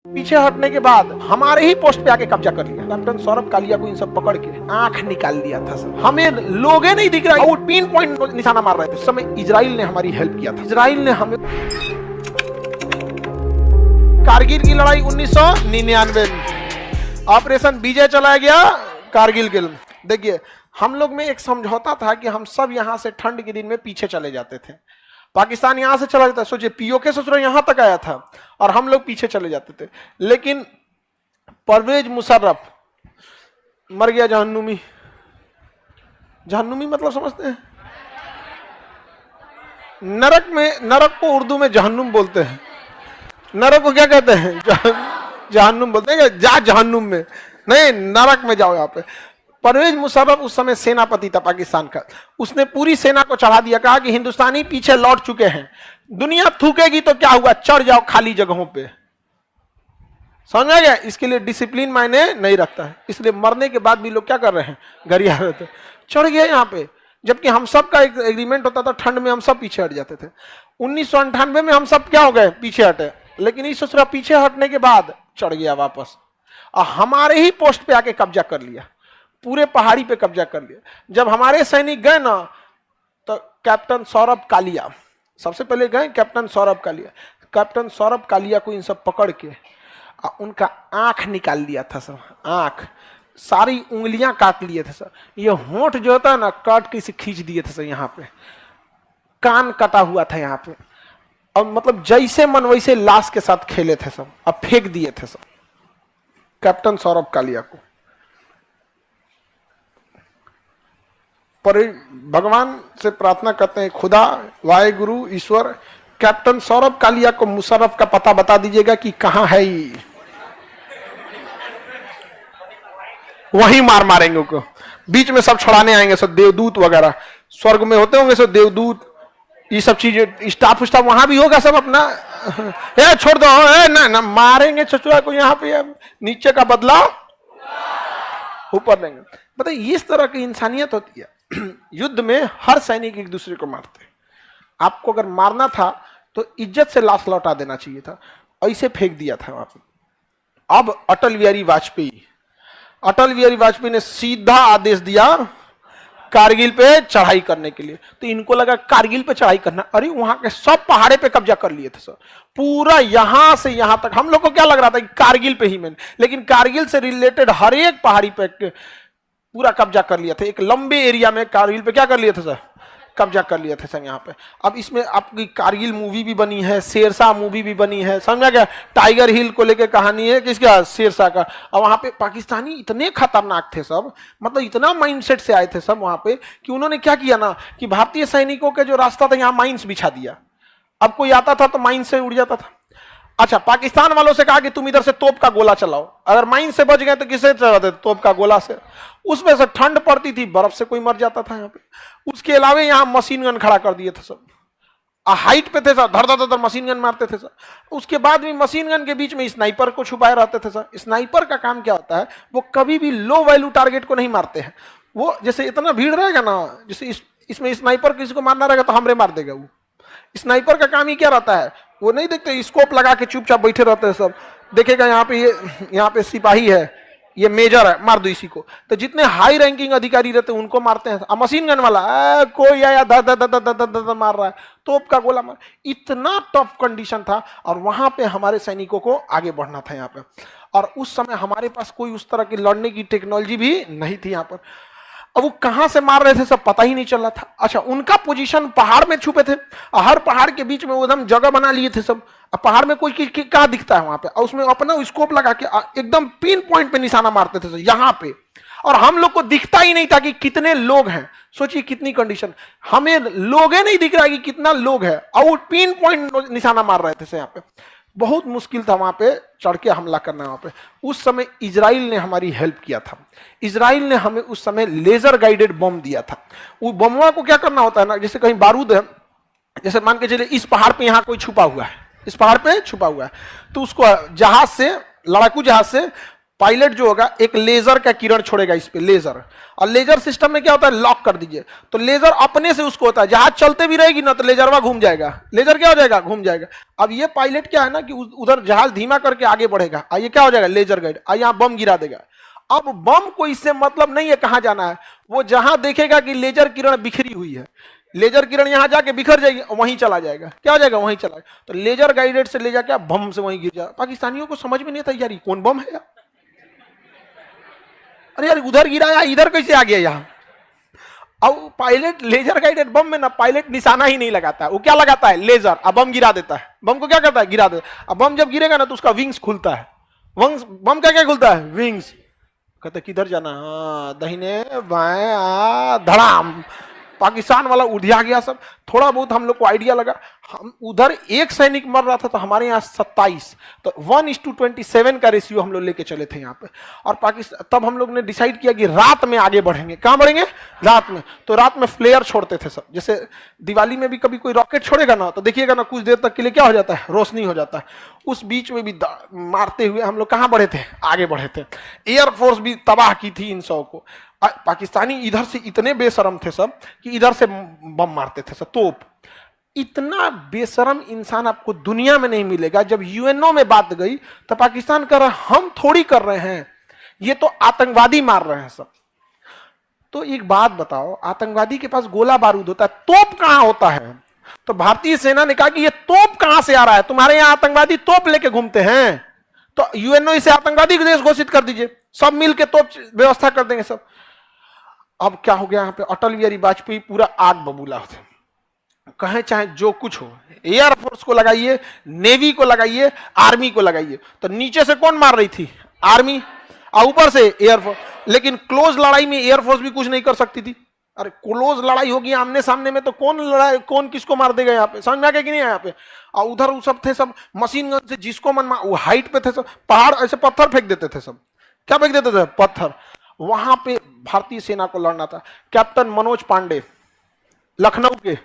पीछे हटने के बाद हमारे ही पोस्ट पे आके कब्जा कर लिया। कैप्टन सौरभ कालिया को इन सब पकड़ के आंख निकाल दिया था सर। हमें लोगे नहीं दिख रहा, वो पिन पॉइंट निशाना मार रहे थे। उस समय इजराइल ने हमारी हेल्प किया था। इजराइल ने हमें कारगिल की लड़ाई 1999 ऑपरेशन विजय चलाया गया कारगिल के। देखिए हम लोग में एक समझौता था कि हम सब यहां से ठंड के दिन में पीछे चले जाते थे। पाकिस्तान यहां से चला जाता, सोचिए पीओके ससुर यहां तक आया था और हम लोग पीछे चले जाते थे। लेकिन परवेज मुशर्रफ मर गया जहन्नुमी। जहन्नुमी मतलब समझते हैं? नरक में, नरक को उर्दू में जहन्नुम बोलते हैं। नरक को क्या कहते हैं? जहन्नुम बोलते हैं। जा जहन्नुम में नहीं, नरक में जाओ। यहाँ पे परवेज मुशर्रफ उस समय सेनापति था पाकिस्तान का। उसने पूरी सेना को चढ़ा दिया, कहा कि हिंदुस्तानी पीछे लौट चुके हैं, दुनिया थूकेगी तो क्या हुआ, चढ़ जाओ खाली जगहों पे। समझ गया? इसके लिए डिसिप्लिन मायने नहीं रखता है। इसलिए मरने के बाद भी लोग क्या कर रहे हैं, गरिया रहे थे, चढ़ गए यहाँ पे। जबकि हम सब का एक एग्रीमेंट होता था, ठंड में हम सब पीछे हट जाते थे। 1998 में हम सब क्या हो गए, पीछे हटे। लेकिन इस ससुरा पीछे हटने के बाद चढ़ गया वापस और हमारे ही पोस्ट पे आके कब्जा कर लिया, पूरे पहाड़ी पे कब्जा कर लिया। जब हमारे सैनिक गए ना, तो कैप्टन सौरभ कालिया सबसे पहले गए। कैप्टन सौरभ कालिया को इन सब पकड़ के उनका आंख निकाल दिया था सर। आंख, सारी उंगलियां काट लिए थे सर। ये होंठ जो होता है ना, काट के इसे खींच दिए थे सर। यहाँ पे कान कटा हुआ था यहाँ पे, और मतलब जैसे मन वैसे लाश के साथ खेले थे सब, अब फेंक दिए थे सब कैप्टन सौरभ कालिया को। पर भगवान से प्रार्थना करते हैं, खुदा वाहेगुरु ईश्वर, कैप्टन सौरभ कालिया को मुशर्रफ का पता बता दीजिएगा कि कहां है ही, वहीं मार मारेंगे उनको। बीच में सब छुड़ाने आएंगे, सब देवदूत वगैरह स्वर्ग में होते होंगे, सब देवदूत, ये सब चीजें, स्टाफ वहां भी होगा सब अपना। ए छोड़ दो, ए ना ना, मारेंगे चचुरा को यहाँ पे। नीचे का बदला ऊपर लेंगे। बताइए इस तरह की इंसानियत होती है। युद्ध में हर सैनिक एक दूसरे को मारते हैं। आपको अगर मारना था तो इज्जत से लाश लौटा देना चाहिए था, ऐसे फेंक दिया था वहां पे। अब अटल बिहारी वाजपेयी ने सीधा आदेश दिया कारगिल पे चढ़ाई करने के लिए। तो इनको लगा कारगिल पे चढ़ाई करना, अरे वहां के सब पहाड़े पे कब्जा कर लिए थे सर, पूरा यहां से यहां तक। हम लोग को क्या लग रहा था कि कारगिल पे ही मैंने, लेकिन कारगिल से रिलेटेड हर एक पहाड़ी पे पूरा कब्जा कर लिया था। एक लंबे एरिया में कारगिल पे क्या कर लिए थे सर, कब्जा कर लिए थे सर यहाँ पे। अब इसमें आपकी कारगिल मूवी भी बनी है, शेरशाह मूवी भी बनी है, समझा क्या? टाइगर हिल को लेकर कहानी है किसका, शेरशाह का। और वहां पे पाकिस्तानी इतने खतरनाक थे सब, मतलब इतना माइंडसेट से आए थे सब वहां पे, कि उन्होंने क्या किया ना, कि भारतीय सैनिकों के जो रास्ता था यहाँ माइंस बिछा दिया। अब कोई आता था तो माइंस से उड़ जाता था। अच्छा, पाकिस्तान वालों से कहा कि तुम इधर से तोप का गोला चलाओ। अगर माइन से बच गए तो किससे चलाते? तोप का गोला से। उसमें से ठंड पड़ती थी, बर्फ से कोई मर जाता था यहाँ पे। उसके अलावा यहाँ मशीन गन खड़ा कर दिए थे सब, हाइट पे थे सर, धर धर धर मशीन गन मारते थे सर। उसके बाद भी मशीन गन के बीच में स्नाइपर को छुपाए रहते थे सर। स्नाइपर का काम क्या होता है, वो कभी भी लो वैल्यू टारगेट को नहीं मारते हैं। वो जैसे इतना भीड़ रहेगा ना, जैसे इसमें स्नाइपर किसी को मारना रहेगा तो हमरे मार देगा वो। स्नाइपर का काम ही क्या रहता है, वो नहीं देखते, स्कोप लगा के चुपचाप बैठे रहते हैं सब। देखेगा यहाँ पे, ये यहाँ पे सिपाही है, ये मेजर है, मार दो इसी को। तो जितने हाई रैंकिंग अधिकारी रहते हैं उनको मारते हैं। मशीन गन वाला कोई आया धर धर धर धर धर धर मार रहा है, तोप का गोला मार। इतना टफ कंडीशन था, और वहां पे हमारे सैनिकों को आगे बढ़ना था यहाँ पे। और उस समय हमारे पास कोई उस तरह की लड़ने की टेक्नोलॉजी भी नहीं थी यहाँ पर। अब वो कहां से मार रहे थे सब पता ही नहीं चल रहा था। अच्छा, उनका पोजीशन पहाड़ में छुपे थे, हर पहाड़ के बीच में वो एकदम जगह बना लिए थे सब। अब पहाड़ में कोई क्या दिखता है वहां पे, और उसमें अपना स्कोप लगा के एकदम पिन पॉइंट पे निशाना मारते थे यहाँ पे। और हम लोग को दिखता ही नहीं था कि कितने लोग हैं। सोचिए कितनी कंडीशन, हमें लोगे नहीं दिख रहा कि कितना लोग है, और पिन पॉइंट निशाना मार रहे थे यहाँ पे। बहुत मुश्किल था वहां पे चढ़ के हमला करना वहां पे। उस समय इजराइल ने हमारी हेल्प किया था। इजराइल ने हमें उस समय लेजर गाइडेड बम दिया था। वो बमवा को क्या करना होता है ना, जैसे कहीं बारूद है, जैसे मान के चलिए इस पहाड़ पे यहाँ कोई छुपा हुआ है, इस पहाड़ पे छुपा हुआ है, तो उसको जहाज से, लड़ाकू जहाज से पायलट जो होगा एक लेजर का किरण छोड़ेगा इस पे, लेजर। और लेजर सिस्टम में क्या होता है, लॉक कर दीजिए तो लेजर अपने से उसको होता है, जहाज चलते भी रहेगी ना तो लेजरवा घूम जाएगा, लेजर क्या हो जाएगा, घूम जाएगा। अब ये पायलट क्या है ना कि उधर जहाज धीमा करके आगे बढ़ेगा, ये क्या हो जाएगा, लेजर गाइड, यहाँ बम गिरा देगा। अब बम को इससे मतलब नहीं है कहां जाना है, वो जहां देखेगा कि लेजर किरण बिखरी हुई है, लेजर किरण यहां जाके बिखर जाएगी, वहीं चला जाएगा, क्या हो जाएगा, वहीं चला जाएगा। तो लेजर गाइडेड से ले जाके बम से वहीं गिर जाए। पाकिस्तानियों को समझ में नहीं था यार ये कौन बम है यार, अरे यार उधर गिरा यार, इधर कैसे आ गया यहाँ। अब पायलट लेजर गाइडेड बम में ना पायलट निशाना ही नहीं लगाता है, वो क्या लगाता है, लेजर, अब बम गिरा देता है। बम को क्या करता है, गिरा देता है। अब बम जब गिरेगा ना तो उसका विंग्स खुलता है, बम क्या क्या खुलता है, विंग्स। कहते किधर जाना, दाहिने बाएं, धड़ाम, पाकिस्तान वाला उड़िया गया सब। थोड़ा बहुत हम लोग को आइडिया लगा, हम उधर एक सैनिक मर रहा था तो हमारे यहाँ 27, तो 1:27 का रेशियो हम लोग लेके चले थे यहाँ पे। और पाकिस्तान तब हम लोग ने डिसाइड किया कि रात में आगे बढ़ेंगे। कहाँ बढ़ेंगे, रात में। तो रात में फ्लेयर छोड़ते थे सब, जैसे दिवाली में भी कभी कोई रॉकेट छोड़ेगा ना तो देखिएगा ना कुछ देर तक के लिए क्या हो जाता है, रोशनी हो जाता है। उस बीच में भी मारते हुए हम लोग कहाँ बढ़े थे, आगे बढ़े थे। एयरफोर्स भी तबाह की थी इन सौ को। पाकिस्तानी इधर से इतने बेशरम थे सब कि इधर से बम मारते थे सब, तोप। इतना बेशरम इंसान आपको दुनिया में नहीं मिलेगा। जब यूएनओ में बात गई तो पाकिस्तान कर रहा हम थोड़ी कर रहे हैं, ये तो आतंकवादी मार रहे हैं सब। तो एक बात बताओ, आतंकवादी के पास गोला बारूद होता है, तोप कहां होता है? तो भारतीय सेना ने कहा कि ये तोप कहां से आ रहा है, तुम्हारे यहां आतंकवादी तोप लेके घूमते हैं, तो यूएनओ इसे आतंकवादी देश घोषित कर दीजिए, सब मिलकर तोप व्यवस्था कर देंगे सब। अब क्या हो गया यहाँ पे, अटल बिहारी वाजपेयी पूरा आग बबूला होते, कहे चाहे जो कुछ हो, एयरफोर्स को लगाइए, नेवी को लगाइए, आर्मी को लगाइए। तो नीचे से कौन मार रही थी, आर्मी, और ऊपर से एयरफोर्स। लेकिन क्लोज लड़ाई में एयरफोर्स भी कुछ नहीं कर सकती थी। अरे क्लोज लड़ाई होगी आमने सामने में तो कौन लड़ाई, कौन किसको मार देगा यहाँ पे, समझ में आ गया कि नहीं यहाँ पे। और उधर वो सब थे सब मशीन गन से जिसको मन, वो हाइट पे थे सब, पहाड़ ऐसे पत्थर फेंक देते थे सब, क्या फेंक देते थे, पत्थर। वहां पे भारतीय सेना को लड़ना था। कैप्टन मनोज पांडे, लखनऊ के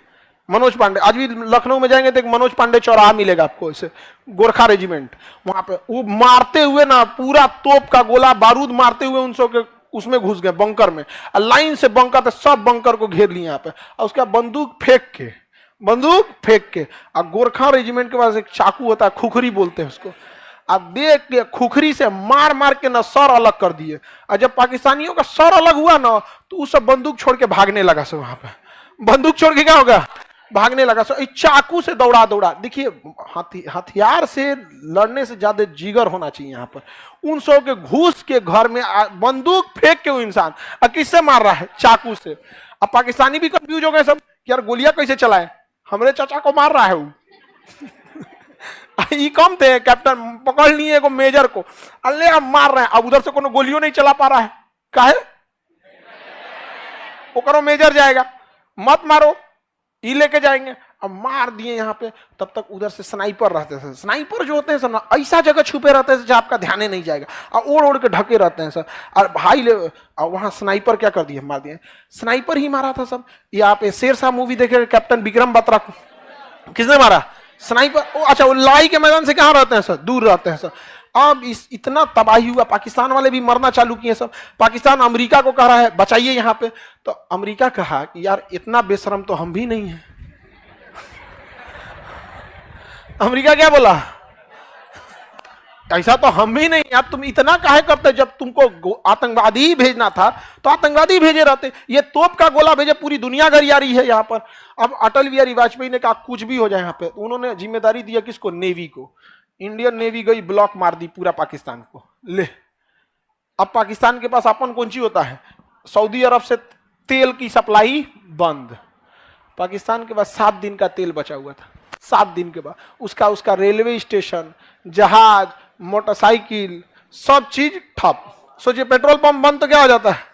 मनोज पांडे, आज भी लखनऊ में जाएंगे तो एक मनोज पांडे चौराहा मिलेगा आपको, ऐसे गोरखा रेजिमेंट, वहां पे वो मारते हुए ना पूरा तोप का गोला बारूद मारते हुए उन सब के उसमें घुस गए बंकर में। लाइन से बंकर थे, सब बंकर को घेर लिए यहाँ पे, और उसका बंदूक फेंक के और गोरखा रेजिमेंट के पास एक चाकू होता है, खुखरी बोलते हैं उसको, अब देख के खुखरी से मार मार के ना सर अलग कर दिए। और जब पाकिस्तानियों का सर अलग हुआ ना तो वो सब बंदूक छोड़ के भागने लगा सब, वहां पे बंदूक छोड़ के क्या होगा, भागने लगा सब। चाकू से दौड़ा। देखिए हथियार से लड़ने से ज्यादा जिगर होना चाहिए यहाँ पर। उन सब के घुस के घर में बंदूक फेंक के वो इंसान किससे मार रहा है, चाकू से। अब पाकिस्तानी भी कंफ्यूज हो गए सब, यार गोलियां कैसे चलाए, हमरे चाचा को मार रहा है वो। ये कम थे, कैप्टन पकड़ लिए को मेजर को, अल्ले अब मार रहे हैं। अब उधर से कोनो गोलियों नहीं चला पा रहा है, काहे वो करो, मेजर जाएगा, मत मारो, ये लेके जाएंगे। अब मार दिए यहाँ पे। तब तक उधर से स्नाइपर रहते थे। स्नाइपर जो होते हैं सब ऐसा जगह छुपे रहते हैं जहाँ आपका ध्यान ही नहीं जाएगा, और ओढ़ के ढके रहते हैं सब। और भाई वहां स्नाइपर क्या कर दिए, मार दिए, स्नाइपर ही मारा था सब। यहाँ पे शेरशाह मूवी देखे, कैप्टन विक्रम बत्रा को किसने मारा, स्नाइपर। अच्छा वो लड़ाई के मैदान से कहाँ रहते हैं सर, दूर रहते हैं सर। अब इतना तबाही हुआ, पाकिस्तान वाले भी मरना चालू किए सब। पाकिस्तान अमेरिका को कह रहा है बचाइए यहाँ पे, तो अमेरिका कहा कि यार इतना बेशरम तो हम भी नहीं है। अमेरिका क्या बोला, ऐसा तो हम भी नहीं, यार तुम इतना काहे करते, जब तुमको आतंकवादी ही भेजना था तो आतंकवादी भेजे रहते, ये तोप का गोला भेजे, पूरी दुनिया गरियारी है यहाँ पर। अब अटल बिहारी वाजपेयी ने कहा कुछ भी हो जाए यहाँ पे, उन्होंने जिम्मेदारी दिया किसको, नेवी को। इंडियन नेवी गई, ब्लॉक मार दी पूरा पाकिस्तान को, ले। अब पाकिस्तान के पास अपन कौन सी होता है, सऊदी अरब से तेल की सप्लाई बंद। पाकिस्तान के पास 7 दिन का तेल बचा हुआ था, 7 दिन के बाद उसका रेलवे स्टेशन, जहाज, मोटरसाइकिल, सब चीज ठप। सोचिए पेट्रोल पंप बंद तो क्या हो जाता है,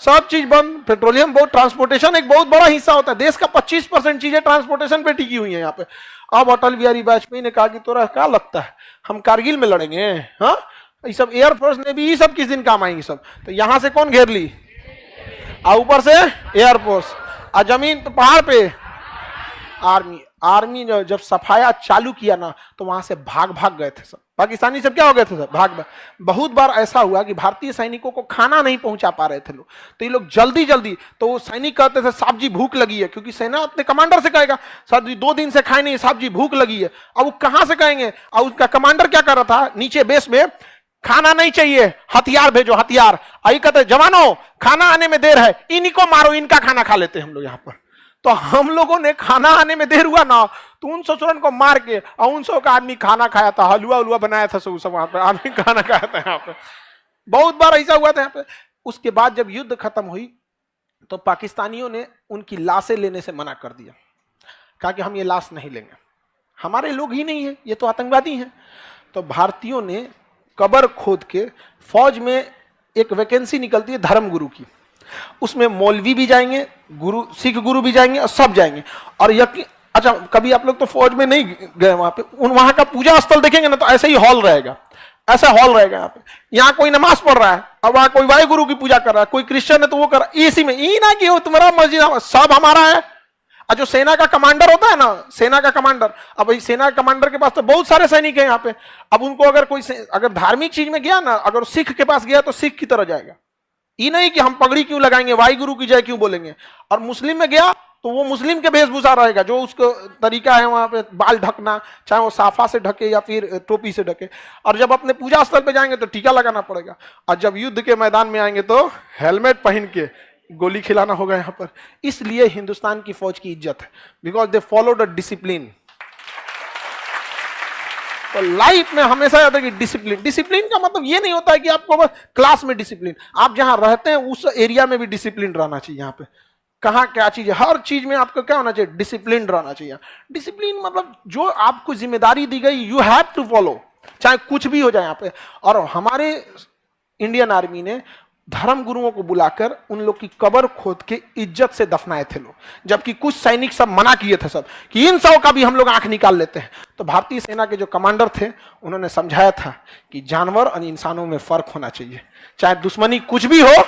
सब चीज बंद। पेट्रोलियम बहुत, ट्रांसपोर्टेशन एक बहुत बड़ा हिस्सा होता है देश का, 25% चीजें ट्रांसपोर्टेशन पे टिकी हुई है यहाँ पे। अब अटल बिहारी वाजपेयी ने कहा कि तोरा क्या लगता है हम कारगिल में लड़ेंगे, हाँ ये सब एयरफोर्स ने भी, ये सब किस दिन काम आएंगे सब। तो यहां से कौन घेर ली, और ऊपर से एयरफोर्स, और जमीन पे पहाड़ पे आर्मी। आर्मी ने जब सफाया चालू किया ना तो वहां से भाग गए थे सब, पाकिस्तानी सब क्या हो गए थे सब भाग। बहुत बार ऐसा हुआ कि भारतीय सैनिकों को खाना नहीं पहुंचा पा रहे थे लोग, तो ये लोग जल्दी जल्दी, तो वो सैनिक कहते थे साहब जी भूख लगी है, क्योंकि सेना अपने कमांडर से कहेगा साहब जी 2 दिन से खाए नहीं, साहब जी भूख लगी है। अब वो कहां से कहेंगे, और उसका कमांडर क्या कर रहा था नीचे बेस में, खाना नहीं चाहिए, हथियार भेजो हथियार। आई कहते जवानों खाना आने में देर है, इन्हीं को मारो, इनका खाना खा लेते हैं हम लोग यहाँ पर। तो हम लोगों ने खाना आने में देर हुआ ना, तो उन ससुरन को मार के और 100 का आदमी खाना खाया था, हलवा उलवा बनाया था, सब वहां पे आदमी खाना खाया था यहाँ पे। बहुत बार ऐसा हुआ था यहाँ पे। उसके बाद जब युद्ध खत्म हुई तो पाकिस्तानियों ने उनकी लाशें लेने से मना कर दिया, कहा कि हम ये लाश नहीं लेंगे, हमारे लोग ही नहीं है, ये तो आतंकवादी हैं। तो भारतीयों ने कब्र खोद के, फौज में एक वैकेंसी निकलती है धर्मगुरु की, उसमें मौलवी भी जाएंगे, गुरु सिख गुरु भी जाएंगे और सब जाएंगे। और यकीन, अच्छा कभी आप लोग तो फौज में नहीं गए वहां पे, वहां का पूजा स्थल देखेंगे ना तो ऐसे ही हॉल रहेगा, ऐसा हॉल रहेगा यहाँ पे। यहाँ कोई नमाज पढ़ रहा है और वहां कोई वाहे गुरु की पूजा कर रहा है, कोई क्रिश्चियन है तो वो कर रहा है, इसी में ई ना कि तुम्हारा मस्जिद सब हमारा है। और जो सेना का कमांडर होता है ना, सेना का कमांडर, अब सेना के कमांडर के पास तो बहुत सारे सैनिक हैं यहाँ पे। अब उनको अगर कोई अगर धार्मिक चीज में गया ना, अगर सिख के पास गया तो सिख की तरह जाएगा, ये नहीं कि हम पगड़ी क्यों लगाएंगे, वाई गुरु की जय क्यों बोलेंगे। और मुस्लिम में गया तो वो मुस्लिम के वेशभूषा रहेगा, जो उसका तरीका है वहां पे बाल ढकना, चाहे वो साफा से ढके या फिर टोपी से ढके। और जब अपने पूजा स्थल पे जाएंगे तो टीका लगाना पड़ेगा, और जब युद्ध के मैदान में आएंगे तो हेलमेट पहन के गोली खिलाना होगा यहाँ पर। इसलिए हिंदुस्तान की फौज की इज्जत है, because they followed a discipline. तो लाइफ में हमेशा याद है कि डिसिप्लिन, डिसिप्लिन का मतलब ये नहीं होता है कि आपको बस क्लास में डिसिप्लिन, आप जहां रहते हैं उस एरिया में भी डिसिप्लिन रहना चाहिए। यहाँ पे कहाँ क्या चीज है, हर चीज में आपको क्या होना चाहिए, डिसिप्लिन रहना चाहिए। डिसिप्लिन मतलब जो आपको जिम्मेदारी दी गई यू हैव टू फॉलो, चाहे कुछ भी हो जाए यहाँ पे। और हमारे इंडियन आर्मी ने धर्म गुरुओं को बुलाकर उन लोग की कब्र खोद के इज्जत से दफनाए थे लोग, जबकि कुछ सैनिक सब मना किए थे सब कि इन सब का भी हम लोग आंख निकाल लेते हैं। तो भारतीय सेना के जो कमांडर थे उन्होंने समझाया था कि जानवर और इंसानों में फर्क होना चाहिए, चाहे दुश्मनी कुछ भी हो,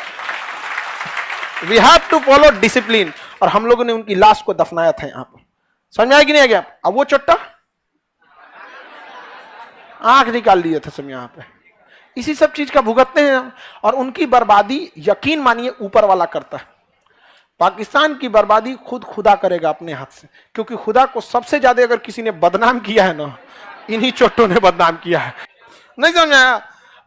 we have to follow discipline. और हम लोगों ने उनकी लाश को दफनाया था यहाँ पर। समझ आया कि नहीं आ गया? अब वो चट्टा आंख निकाल लिए थे सब यहाँ पे, इसी सब चीज का भुगतते हैं हम। और उनकी बर्बादी यकीन मानिए ऊपर वाला करता है। पाकिस्तान की बर्बादी खुद खुदा करेगा अपने हाथ से, क्योंकि खुदा को सबसे ज्यादा अगर किसी ने बदनाम किया है ना, इन्हीं चोटों ने बदनाम किया है। नहीं समझाया?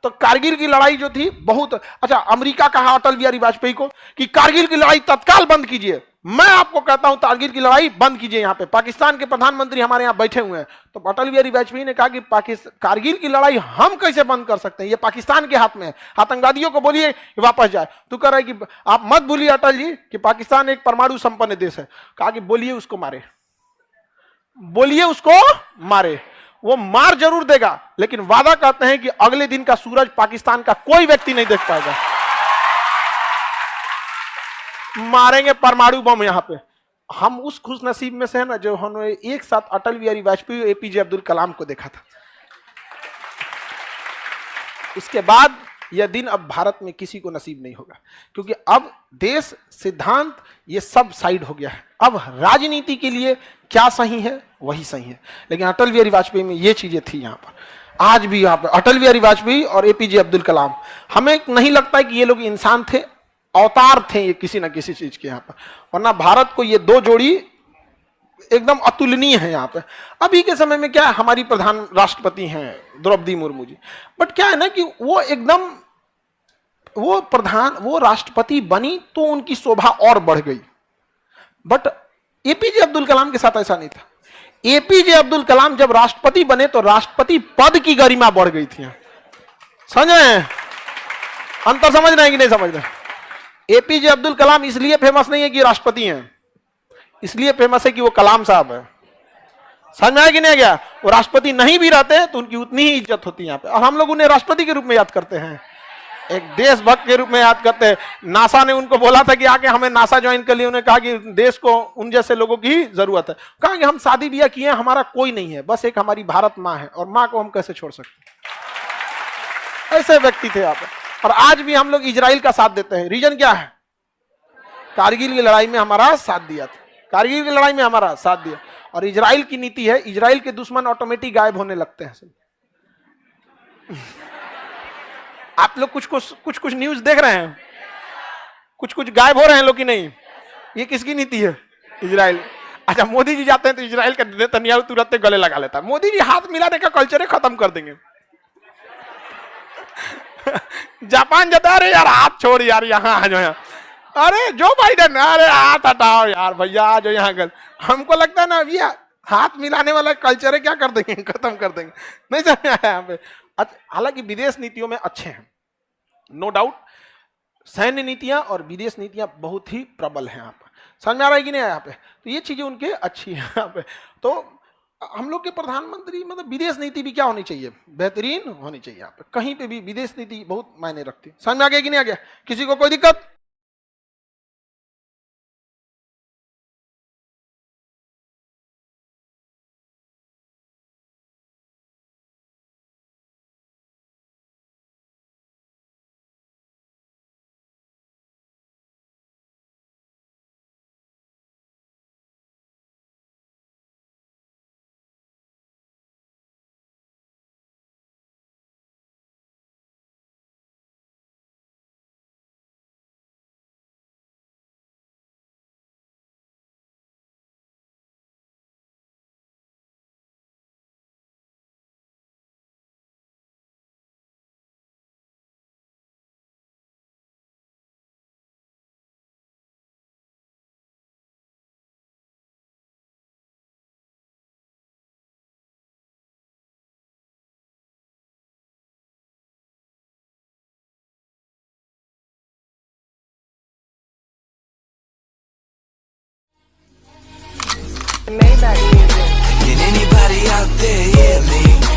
तो कारगिल की लड़ाई जो थी बहुत अच्छा, अमेरिका कहा अटल बिहारी वाजपेयी को कि कारगिल की लड़ाई तत्काल बंद कीजिए। मैं आपको कहता हूं कारगिल की लड़ाई बंद कीजिए। यहाँ पे पाकिस्तान के प्रधानमंत्री हमारे यहाँ बैठे हुए हैं, तो अटल बिहारी वाजपेयी ने कहा कि कारगिल की लड़ाई हम कैसे बंद कर सकते हैं, ये पाकिस्तान के हाथ में है, आतंकवादियों को बोलिए वापस जाए। तो कह रहा है कि आप मत बोलिए अटल जी कि पाकिस्तान एक परमाणु संपन्न देश है। कहा कि बोलिए उसको मारे, बोलिए उसको मारे, वो मार जरूर देगा, लेकिन वादा करते हैं कि अगले दिन का सूरज पाकिस्तान का कोई व्यक्ति नहीं देख पाएगा। मारेंगे परमाणु बम यहाँ पे। हम उस खुश नसीब में से है ना जो हमने एक साथ अटल बिहारी वाजपेयी और एपीजे अब्दुल कलाम को देखा था। उसके बाद यह दिन अब भारत में किसी को नसीब नहीं होगा, क्योंकि अब देश सिद्धांत ये सब साइड हो गया है। अब राजनीति के लिए क्या सही है वही सही है, लेकिन अटल बिहारी वाजपेयी में ये चीजें थी। यहाँ पर आज भी यहाँ पर अटल बिहारी वाजपेयी और एपीजे अब्दुल कलाम, हमें नहीं लगता है कि ये लोग इंसान थे, अवतार थे ये किसी ना किसी चीज के यहाँ पर, वरना भारत को ये दो जोड़ी एकदम अतुलनीय है। यहाँ पे अभी के समय में क्या है, हमारी प्रधान राष्ट्रपति हैं द्रौपदी मुर्मू जी, बट क्या है ना कि वो एकदम वो राष्ट्रपति बनी तो उनकी शोभा और बढ़ गई। बट एपीजे अब्दुल कलाम के साथ ऐसा नहीं था। एपीजे अब्दुल कलाम जब राष्ट्रपति बने तो राष्ट्रपति पद की गरिमा बढ़ गई थी। समझ रहे हैं अंतर, समझ रहे हैं कि नहीं समझ रहे? एपीजे अब्दुल कलाम इसलिए फेमस नहीं है कि राष्ट्रपति हैं, इसलिए फेमस है कि वो कलाम साहब है। समझ में आया कि नहीं गया? वो राष्ट्रपति नहीं भी रहते हैं तो उनकी उतनी ही इज्जत होती है यहाँ पे, और हम लोग उन्हें राष्ट्रपति के रूप में याद करते हैं, एक देशभक्त के रूप में याद करते हैं। नासा ने उनको बोला था कि आके हमें नासा ज्वाइन कर लिए, उन्होंने कहा कि देश को उन जैसे लोगों की जरूरत है। कहा कि हम शादी ब्याह किए, हमारा कोई नहीं है, बस एक हमारी भारत माँ है, और माँ को हम कैसे छोड़ सकते। ऐसे व्यक्ति थे यहाँ पे। और आज भी हम लोग इजराइल का साथ देते हैं। रीजन क्या है? कारगिल की लड़ाई में हमारा साथ दिया था, कारगिल की लड़ाई में हमारा साथ दिया। और इजराइल की नीति है, इजराइल के दुश्मन ऑटोमेटिक गायब होने लगते हैं सब। आप लोग कुछ न्यूज देख रहे हैं, कुछ गायब हो रहे हैं लोग कि नहीं? ये किसकी नीति है? इजराइल। अच्छा, मोदी जी जाते हैं तो इजराइल का नेतन्याहू तुरंत गले लगा लेता है। मोदी जी हाथ मिलाने का कल्चर खत्म कर देंगे। जापान जाता है, अरे यार हाथ छोड़ यार, यहाँ आ जाओ। अरे जो बाइडेन, अरे हाथ हटाओ यार भैया, आ जाओ यहाँ। हमको लगता है ना अभी हाथ मिलाने वाला कल्चर है, क्या कर देंगे, खत्म कर देंगे। नहीं समझ आया यहाँ पे। हालांकि विदेश नीतियों में अच्छे हैं, नो डाउट। सैन्य नीतियां और विदेश नीतियां बहुत ही प्रबल हैं यहाँ पर। समझ में आ रहा है कि नहीं यहाँ पे? तो ये चीजें उनके अच्छी है यहाँ पे। तो हम लोग के प्रधानमंत्री मतलब विदेश नीति भी क्या होनी चाहिए? बेहतरीन होनी चाहिए। यहाँ पे कहीं पे भी विदेश नीति बहुत मायने रखती है। समझ में आ गया कि नहीं आ गया? किसी को कोई दिक्कत? Maybach music. Can anybody out there hear me?